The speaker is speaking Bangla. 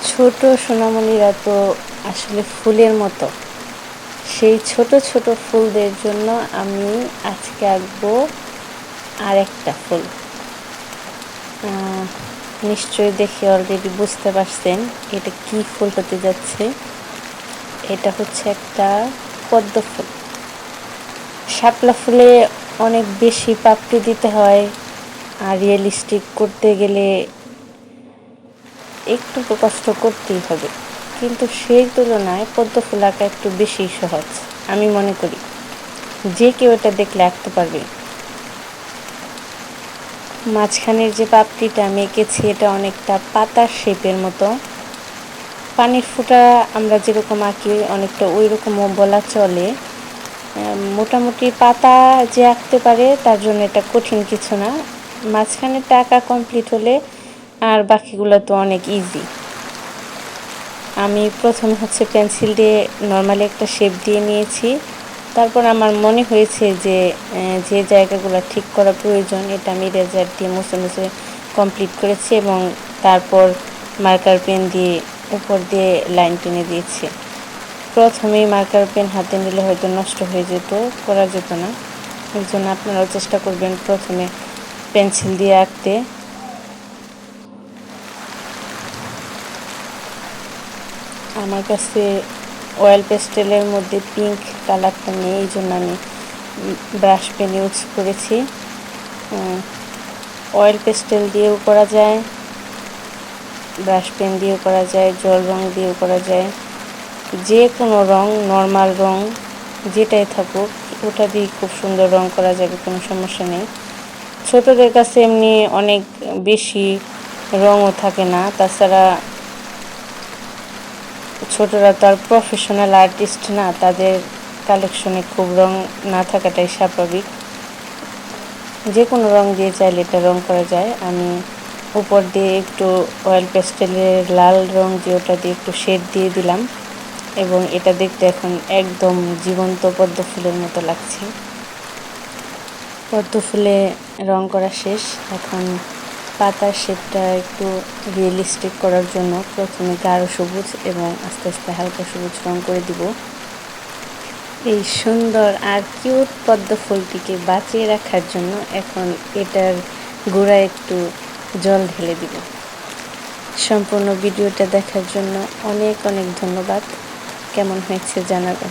ছোট সোনামণিরা তো আসলে ফুলের মতো। সেই ছোট ছোট ফুলদের জন্য আমি আজকে আঁকবো আরেকটা ফুল। নিশ্চয়ই দেখে অলরেডি বুঝতে পারছেন এটা কি ফুল হতে যাচ্ছে। এটা হচ্ছে একটা পদ্ম ফুল। শাপলা ফুলে অনেক বেশি পাপড়ি দিতে হয়, আর রিয়েলিস্টিক করতে গেলে একটু তো কষ্ট করতেই হবে, কিন্তু সেই তুলনায় পদ্ম ফুল আঁকা একটু বেশি সহজ আমি মনে করি। যে কেউ এটা দেখলে আঁকতে পারবে। মাঝখানের যে পাপড়িটা আমি এঁকেছি এটা অনেকটা পাতার শেপের মতো। পানির ফোঁটা আমরা যেরকম আঁকি অনেকটা ওই রকমও বলা চলে। মোটামুটি পাতা যে আঁকতে পারে তার জন্য এটা কঠিন কিছু না। মাঝখানেরটা আঁকা কমপ্লিট হলে আর বাকিগুলো তো অনেক ইজি। আমি প্রথমে পেন্সিল দিয়ে নর্মালি একটা শেপ দিয়ে নিয়েছি। তারপর আমার মনে হয়েছে যে যে জায়গাগুলো ঠিক করা প্রয়োজন এটা আমি ইরেজার দিয়ে মুছে মুছে কমপ্লিট করেছি, এবং তারপর মার্কার পেন দিয়ে উপর দিয়ে লাইন টেনে দিয়েছি। প্রথমেই মার্কার পেন হাতে নিলে হয়তো নষ্ট হয়ে যেত, করা যেত না। এর জন্য আপনারাও চেষ্টা করবেন প্রথমে পেন্সিল দিয়ে আঁকতে। আমার কাছে অয়েল পেস্টেলের মধ্যে পিঙ্ক কালারটা নেই, এই জন্য আমি ব্রাশ পেন ইউজ করেছি। অয়েল পেস্টেল দিয়েও করা যায়, ব্রাশ পেন দিয়েও করা যায়, জল রং দিয়েও করা যায়। যে কোনো রং, নর্মাল রং যেটাই থাকুক ওটা দিয়ে খুব সুন্দর রং করা যাবে, কোনো সমস্যা নেই। ছোটদের কাছে এমনি অনেক বেশি রঙও থাকে না, তাছাড়া ছোটরা তো আর প্রফেশনাল আর্টিস্ট না, তাদের কালেকশনে খুব রং না থাকাটাই স্বাভাবিক। যে কোনো রং দিয়ে চাইলে এটা রং করা যায়। আমি উপর দিয়ে একটু অয়েল পেস্টেলের লাল রং দিয়ে ওটা দিয়ে একটু শেড দিয়ে দিলাম, এবং এটা দেখতে এখন একদম জীবন্ত পদ্ম ফুলের মতো লাগছে। পদ্ম ফুলে রং করা শেষ। এখন পাতার শেপটা একটু রিয়েলিস্টিক করার জন্য প্রথমে গাঢ় সবুজ এবং আস্তে আস্তে হালকা সবুজ রং করে দিব। এই সুন্দর আর কিউট পদ্ম ফুলটিকে বাঁচিয়ে রাখার জন্য এখন এটার গোড়ায় একটু জল ঢেলে দিব। সম্পূর্ণ ভিডিওটা দেখার জন্য অনেক অনেক ধন্যবাদ। কেমন হয়েছে জানাবেন।